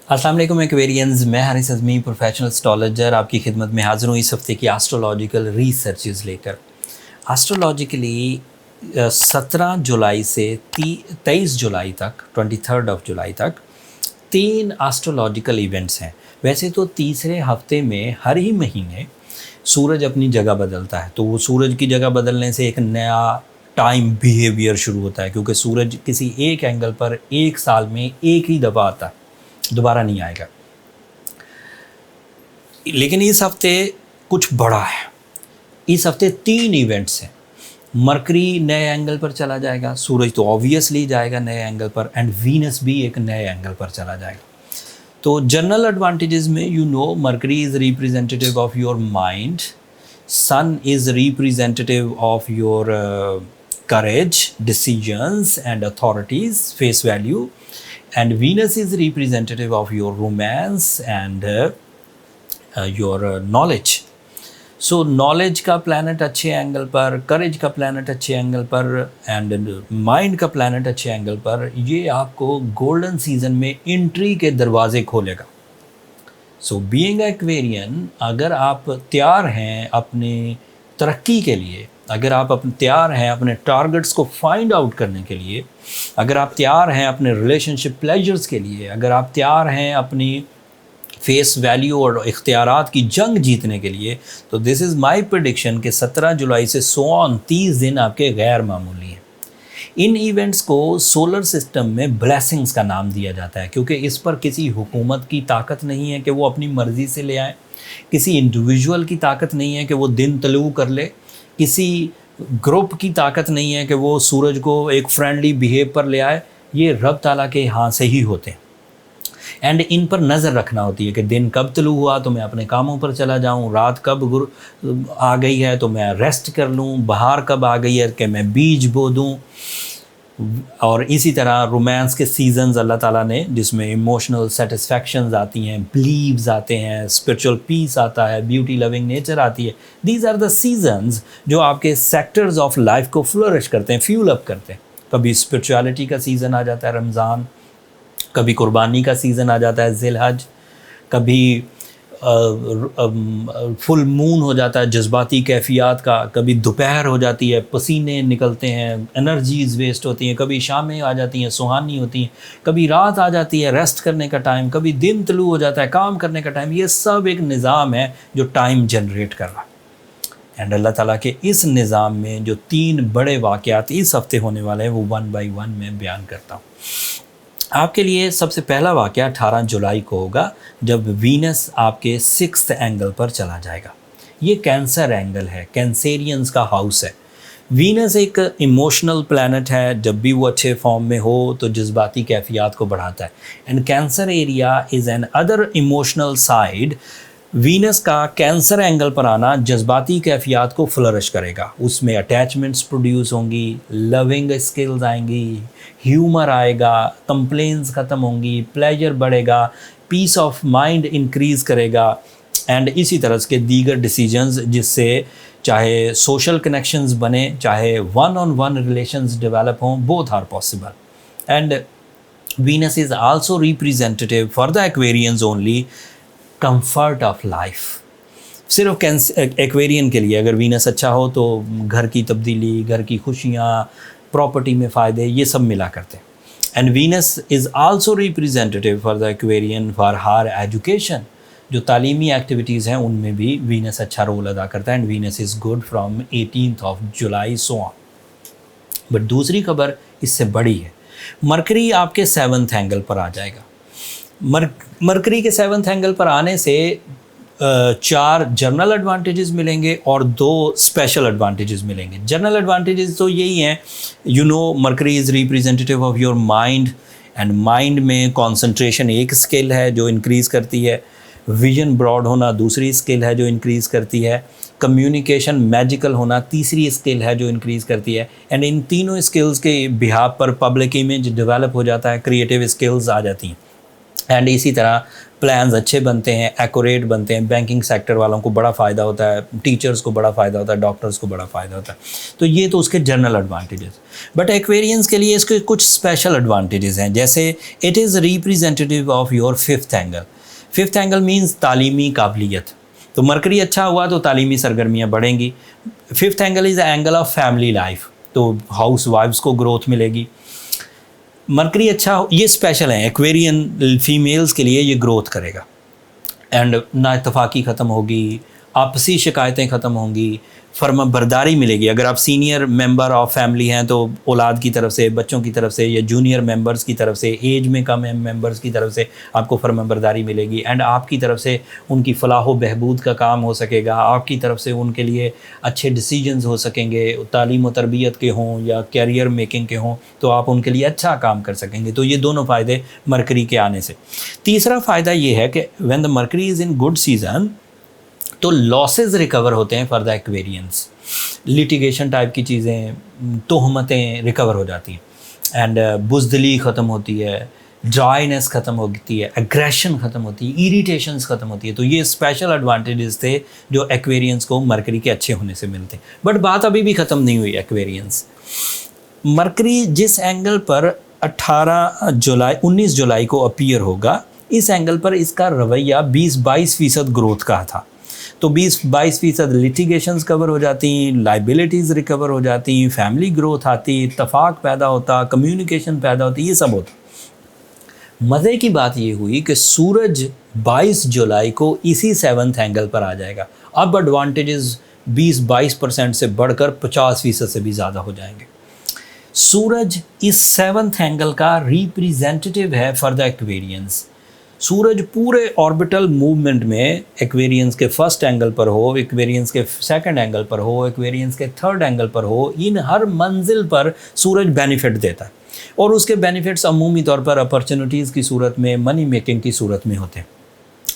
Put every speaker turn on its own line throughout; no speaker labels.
अस्सलाम वालेकुम एक्वेरियंस, मैं हारिस अज़मी प्रोफेशनल एस्ट्रोलॉजर आपकी खिदमत में हाज़िर हूँ इस हफ्ते की एस्ट्रोलॉजिकल रिसर्चेस लेकर। एस्ट्रोलॉजिकली 17 जुलाई से 23 जुलाई तक 23 तक 3 एस्ट्रोलॉजिकल इवेंट्स हैं। वैसे तो तीसरे हफ्ते में हर ही महीने सूरज अपनी जगह बदलता है, तो वो सूरज की जगह बदलने से एक नया टाइम बिहेवियर शुरू होता है, क्योंकि सूरज किसी एक एंगल पर एक साल में एक ही दफ़ा आता है, दोबारा नहीं आएगा। लेकिन इस हफ्ते कुछ बड़ा है। इस हफ्ते 3 इवेंट्स हैं। मरकरी नए एंगल पर चला जाएगा, सूरज तो ऑब्वियसली जाएगा नए एंगल पर, एंड वीनस भी एक नए एंगल पर चला जाएगा। तो जनरल एडवांटेजेस में Mercury is representative of your mind, sun is representative of your courage, decisions and authorities, face value, and Venus is representative of your romance and your knowledge. So knowledge का planet अच्छे angle पर, करेज का planet अच्छे angle पर, and mind का planet अच्छे angle पर, ये आपको गोल्डन सीजन में एंट्री के दरवाजे खोलेगा। सो बीइंग एक्वेरियन, अगर आप तैयार हैं अपनी तरक्की के लिए, अगर आप तैयार हैं अपने टारगेट्स को फाइंड आउट करने के लिए, अगर आप तैयार हैं अपने रिलेशनशिप प्लेजर्स के लिए, अगर आप तैयार हैं अपनी फेस वैल्यू और इख्तियारात की जंग जीतने के लिए, तो दिस इज़ माई प्रेडिक्शन कि 17 जुलाई से 30 दिन आपके गैर मामूली हैं। इन इवेंट्स को सोलर सिस्टम में ब्लेसिंग्स का नाम दिया जाता है, क्योंकि इस पर किसी हुकूमत की ताकत नहीं है कि वो अपनी मर्ज़ी से ले आए, किसी इंडिविजुअल की ताकत नहीं है कि वो दिन तलू कर ले, किसी ग्रुप की ताकत नहीं है कि वो सूरज को एक फ्रेंडली बिहेव पर ले आए। ये रब ताला के यहाँ से ही होते हैं। एंड इन पर नज़र रखना होती है कि दिन कब तलू हुआ तो मैं अपने कामों पर चला जाऊँ, रात कब आ गई है तो मैं रेस्ट कर लूँ, बहार कब आ गई है कि मैं बीज बो दूँ। और इसी तरह रोमांस के सीजन्स अल्लाह ताला ने, जिसमें इमोशनल सेटिस्फैक्शंस आती हैं, बिलीव्स आते हैं, स्पिरिचुअल पीस आता है, ब्यूटी लविंग नेचर आती है। दीज आर द सीजन्स जो आपके सेक्टर्स ऑफ लाइफ को फ्लोरिश करते हैं, फ्यूल अप करते हैं। कभी स्पिरिचुअलिटी का सीज़न आ जाता है रमज़ान, कभी कुर्बानी का सीज़न आ जाता है ज़िलहज, कभी फुल मून हो जाता है जज्बाती कैफियत का, कभी दोपहर हो जाती है, पसीने निकलते हैं, एनर्जीज़ वेस्ट होती हैं, कभी शामें आ जाती हैं, सुहानी होती हैं, कभी रात आ जाती है, रेस्ट करने का टाइम, कभी दिन तलू हो जाता है, काम करने का टाइम। ये सब एक निज़ाम है जो टाइम जनरेट कर रहा है। एंड अल्लाह ताला के इस निज़ाम में जो 3 बड़े वाक़यात इस हफ्ते होने वाले हैं, वो 1 बाय 1 मैं बयान करता हूँ। आपके लिए सबसे पहला वाक़या 18 जुलाई को होगा, जब वीनस आपके 6th एंगल पर चला जाएगा। ये कैंसर एंगल है, कैंसेरियंस का हाउस है। वीनस एक इमोशनल प्लैनेट है, जब भी वो अच्छे फॉर्म में हो तो जज्बाती कैफियत को बढ़ाता है। And cancer area is an other emotional side. Venus का कैंसर एंगल पर आना जज्बाती कैफियत को फ्लरिश करेगा, उसमें अटैचमेंट्स प्रोड्यूस होंगी, लविंग स्किल्स आएंगी, ह्यूमर आएगा, कंप्लेंट्स ख़त्म होंगी, प्लेजर बढ़ेगा, पीस ऑफ माइंड इंक्रीज़ करेगा, एंड इसी तरह के दीगर डिसीजंस जिससे चाहे सोशल कनेक्शंस बने, चाहे one on one relations develop हों, both are possible. And Venus is also representative for the Aquarians only comfort of life. सिर्फ एक्वेरियन के लिए अगर वीनस अच्छा हो तो घर की तब्दीली, घर की खुशियाँ, प्रॉपर्टी में फ़ायदे, ये सब मिला करते हैं। And Venus is also representative for the Aquarian for higher education. जो तालीमी एक्टिविटीज़ हैं उनमें भी वीनस अच्छा रोल अदा करता है। And Venus is good from 18 July so on. But दूसरी खबर इससे बड़ी है। मरकरी आपके 7th एंगल पर आ जाएगा। मरकरी के 7th एंगल पर आने से 4 जनरल एडवांटेजेस मिलेंगे और 2 स्पेशल एडवांटेजेस मिलेंगे। जनरल एडवांटेजेस तो यही हैं, mercury is representative of your mind, and mind में कंसंट्रेशन एक स्किल है जो इंक्रीज़ करती है, विजन ब्रॉड होना दूसरी स्किल है जो इंक्रीज़ करती है, कम्युनिकेशन मैजिकल होना तीसरी स्किल है जो इंक्रीज़ करती है। एंड इन तीनों स्किल्स के बिहाफ पर पब्लिक इमेज डेवलप हो जाता है, क्रिएटिव स्किल्स आ जाती हैं। एंड इसी तरह प्लान्स अच्छे बनते हैं, एक्यूरेट बनते हैं। बैंकिंग सेक्टर वालों को बड़ा फ़ायदा होता है, टीचर्स को बड़ा फ़ायदा होता है, डॉक्टर्स को बड़ा फ़ायदा होता है। तो ये तो उसके जनरल एडवांटेजेस। बट एक्वेरियंस के लिए इसके कुछ स्पेशल एडवांटेजेस हैं, जैसे it is representative of your fifth angle. Fifth angle means तालीमी काबिलियत। तो मरकरी अच्छा हुआ तो तालीमी सरगर्मियाँ बढ़ेंगी। Fifth angle is angle of family life, तो हाउस वाइफ्स को ग्रोथ मिलेगी। मरकरी अच्छा हो, ये स्पेशल है, एक्वेरियन फीमेल्स के लिए ये ग्रोथ करेगा। एंड नाइतफाकी ख़त्म होगी, आपसी शिकायतें ख़त्म होंगी, फर्मा बरदारी मिलेगी। अगर आप सीनियर मेंबर ऑफ फैमिली हैं तो औलाद की तरफ से, बच्चों की तरफ से, या जूनियर मेंबर्स की तरफ से, एज में कम है मेंबर्स की तरफ से आपको फर्मा बरदारी मिलेगी। एंड आपकी तरफ से उनकी फलाह व बहबूद का काम हो सकेगा, आपकी तरफ से उनके लिए अच्छे डिसीजंस हो सकेंगे, तालीम व तरबियत के हों या कैरियर मेकिंग के हों, तो आप उनके लिए अच्छा काम कर सकेंगे। तो ये दोनों फ़ायदे मरकरी के आने से। तीसरा फ़ायदा ये है कि when the mercury is in good season तो लॉसेस रिकवर होते हैं for the Aquarians. Litigation type की चीज़ें, तोहमतें रिकवर हो जाती हैं। एंड बुज़दिली ख़त्म होती है, ड्राइनेस ख़त्म होती है, एग्रेशन ख़त्म होती है, इरिटेशंस ख़त्म होती है। तो ये स्पेशल एडवांटेजेस थे जो एक्वेरियंस को मरकरी के अच्छे होने से मिलते हैं। बट बात अभी भी ख़त्म नहीं हुई। एक्वेरियंस मरकरी जिस एंगल पर 19 जुलाई को अपीयर होगा, इस एंगल पर इसका रवैया 20-22% ग्रोथ का था। तो 20-22% लिटिगेशंस कवर हो जाती, लाइबिलिटीज़ रिकवर हो जाती, फैमिली ग्रोथ आती, इत्तफाक पैदा होता, कम्युनिकेशन पैदा होती, ये सब होता। मज़े की बात ये हुई कि सूरज 22 जुलाई को इसी 7th एंगल पर आ जाएगा। अब एडवांटेजेस 20-22% से बढ़कर 50% से भी ज़्यादा हो जाएंगे। सूरज इस 7th एंगल का रिप्रेजेंटेटिव है फॉर द एक्वेरियंस। सूरज पूरे ऑर्बिटल मूवमेंट में एक्वेरियंस के फर्स्ट एंगल पर हो, एक्वेरियंस के सेकंड एंगल पर हो, एक्वेरियंस के थर्ड एंगल पर हो, इन हर मंजिल पर सूरज बेनिफिट देता है। और उसके बेनिफिट्स अमूमी तौर पर अपॉर्चुनिटीज़ की सूरत में, मनी मेकिंग की सूरत में होते हैं।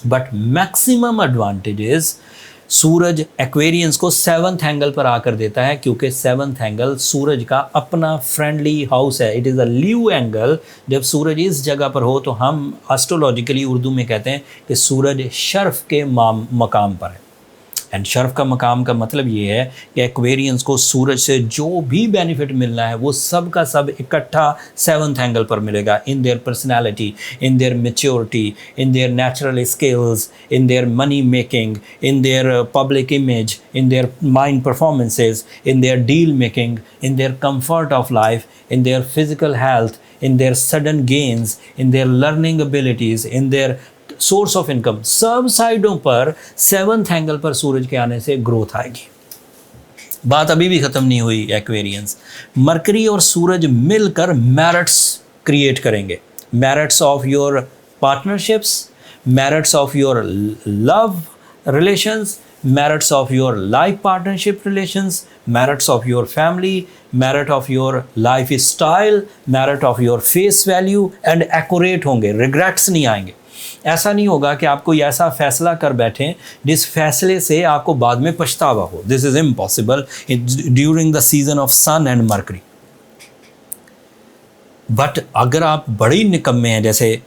But maximum advantages Suraj Aquarians को 7th एंगल पर आकर देता है, क्योंकि 7th एंगल सूरज का अपना फ्रेंडली हाउस है। It is a leave angle. जब सूरज इस जगह पर हो तो हम एस्ट्रोलॉजिकली उर्दू में कहते हैं कि सूरज शर्फ के मकाम पर है। एंड शर्फ का मकाम का मतलब ये है कि एक्वेरियंस को सूरज से जो भी बेनिफिट मिलना है वो सब का सब इकट्ठा 7th एंगल पर मिलेगा। In their personality, in their maturity, in their natural skills, in their money making, in their public image, in their mind performances, in their deal making, in their comfort of life, in their physical health, in their sudden gains, in their learning abilities, in their source of income, सब साइडों पर 7th angle पर सूरज के आने से growth आएगी। बात अभी भी ख़त्म नहीं हुई। एक्वेरियंस मरकरी और सूरज मिलकर मैरिट्स क्रिएट करेंगे। Merits of your partnerships, merits of your love relations, merits of your life partnership relations, merits of your family, merit of your lifestyle, merit of your face value and accurate होंगे, regrets नहीं आएंगे। ऐसा नहीं होगा कि आप कोई ऐसा फैसला कर बैठें जिस फैसले से आपको बाद में पछतावा हो। This is impossible during the season of sun and Mercury. But अगर आप बड़ी निकम्मे हैं, जैसे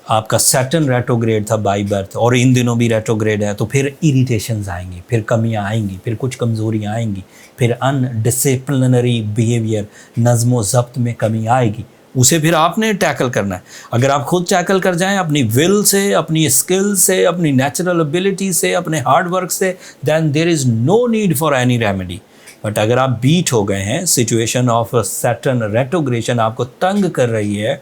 आपका सैटर्न रेट्रोग्रेड था बाई बर्थ और इन दिनों भी रेट्रोग्रेड है, तो फिर इरिटेशंस आएंगी, फिर कमियां आएंगी, फिर कुछ कमज़ोरियां आएंगी, फिर अनडिसिप्लिनरी बिहेवियर, नज़्म ज़ब्त में कमी आएगी। उसे फिर आपने टैकल करना है। अगर आप खुद टैकल कर जाएं अपनी विल से, अपनी स्किल से, अपनी नेचुरल एबिलिटी से, अपने हार्ड वर्क से, then there is no need for any remedy. But अगर आप बीट हो गए हैं, सिचुएशन ऑफ सैटर्न रेट्रोग्रेशन आपको तंग कर रही है,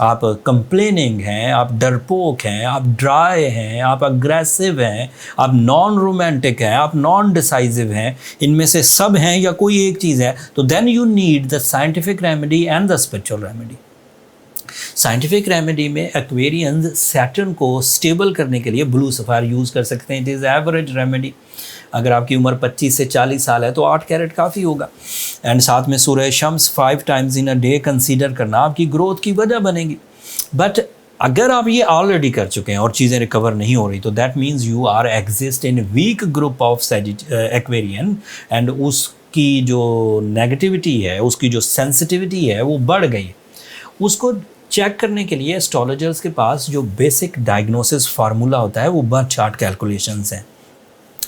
आप कंप्लेनिंग हैं, आप डरपोक हैं, आप ड्राई हैं, आप अग्रेसिव हैं, आप नॉन रोमांटिक हैं, आप नॉन डिसाइसिव हैं, इनमें से सब हैं या कोई एक चीज़ है, तो then you need the scientific remedy and the spiritual remedy. Scientific remedy में एक्वेरियंस सैटर्न को स्टेबल करने के लिए ब्लू सफ़ायर यूज़ कर सकते हैं। It is average remedy. अगर आपकी उम्र 25 से 40 साल है तो 8 कैरेट काफ़ी होगा। एंड साथ में सूरज शम्स 5 times in a day consider करना आपकी ग्रोथ की वजह बनेगी। बट अगर आप ये ऑलरेडी कर चुके हैं और चीज़ें रिकवर नहीं हो रही, तो that means you are exist in weak group of Aquarian, and उसकी जो नेगेटिविटी है, उसकी जो सेंसिटिविटी है वो बढ़ गई है। उसको चेक करने के लिए एस्ट्रोलॉजर्स के पास जो बेसिक डायग्नोसिस फार्मूला होता है वो बर्थ चार्ट कैलकुलेशंस हैं।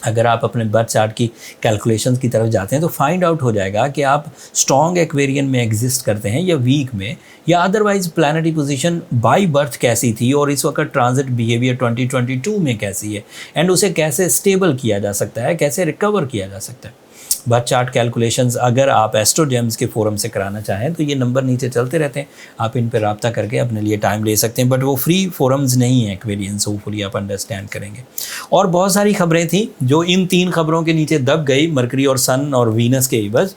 अगर आप अपने बर्थ चार्ट की कैलकुलेशंस की तरफ जाते हैं तो फाइंड आउट हो जाएगा कि आप स्ट्रॉन्ग एक्वेरियन में एग्जिस्ट करते हैं या वीक में, या otherwise planetary position by birth कैसी थी और इस वक्त ट्रांजिट बिहेवियर 2022 में कैसी है, एंड उसे कैसे स्टेबल किया जा सकता है, कैसे रिकवर किया जा सकता है। बर्थ चार्ट कैलकुलेशंस अगर आप एस्ट्रोजेम्स के फोरम से कराना चाहें तो ये नंबर नीचे चलते रहते हैं, आप इन पर रब्ता करके अपने लिए टाइम ले सकते हैं, बट वो फ्री फोरम्स नहीं है एक्वेरियंस, होपफुली आप अंडरस्टैंड करेंगे। और बहुत सारी खबरें थी जो इन 3 खबरों के नीचे दब गई, मरकरी और सन और वीनस के एवज।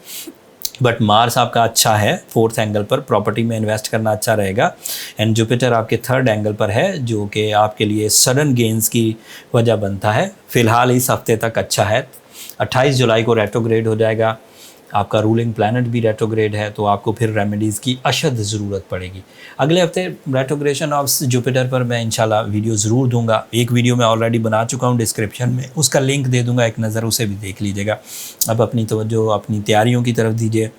बट मार्स आपका अच्छा है 4th एंगल पर, प्रॉपर्टी में इन्वेस्ट करना अच्छा रहेगा, एंड जुपिटर आपके 3rd एंगल पर है जो कि आपके लिए सडन गेंस की वजह बनता है। फ़िलहाल इस हफ्ते तक अच्छा है। 28 जुलाई को रेट्रोग्रेड हो जाएगा, आपका रूलिंग प्लैनेट भी रेट्रोग्रेड है, तो आपको फिर रेमेडीज़ की अशद ज़रूरत पड़ेगी। अगले हफ्ते रेट्रोग्रेशन ऑफ जुपिटर पर मैं इंशाल्लाह वीडियो ज़रूर दूंगा। एक वीडियो मैं ऑलरेडी बना चुका हूं, डिस्क्रिप्शन में उसका लिंक दे दूंगा, एक नज़र उसे भी देख लीजिएगा। अब अपनी तवज्जो अपनी तैयारियों की तरफ दीजिए।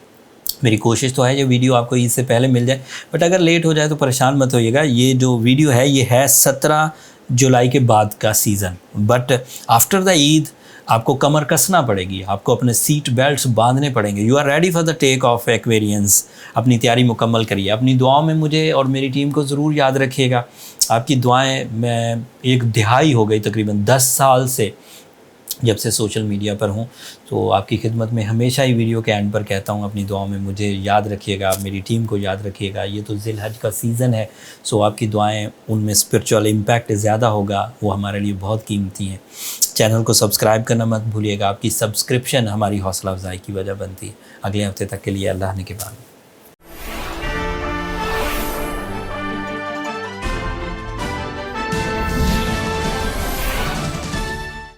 मेरी कोशिश तो है ये वीडियो आपको ईद से पहले मिल जाए, बट अगर लेट हो जाए तो परेशान मत होइएगा। ये जो वीडियो है ये है 17 जुलाई के बाद का season, but after the Eid आपको कमर कसना पड़ेगी, आपको अपने सीट बेल्ट्स बांधने पड़ेंगे। You are ready for the take off Aquarians. अपनी तैयारी मुकम्मल करिए। अपनी दुआओं में मुझे और मेरी टीम को ज़रूर याद रखिएगा। आपकी दुआएं, मैं 1 दिहाई हो गई तकरीबन 10 साल से जब से सोशल मीडिया पर हूँ, तो आपकी खिदमत में हमेशा ही वीडियो के एंड पर कहता हूँ अपनी दुआओं में मुझे याद रखिएगा, मेरी टीम को याद रखिएगा। ये तो ज़िलहज का सीज़न है, सो आपकी दुआएं, उनमें स्पिरिचुअल इम्पैक्ट ज़्यादा होगा, वो हमारे लिए बहुत कीमती हैं। चैनल को सब्सक्राइब करना मत भूलिएगा, आपकी सब्सक्रिप्शन हमारी हौसला अफजाई की वजह बनती है। अगले हफ्ते तक के लिए अल्लाह ने के बाद।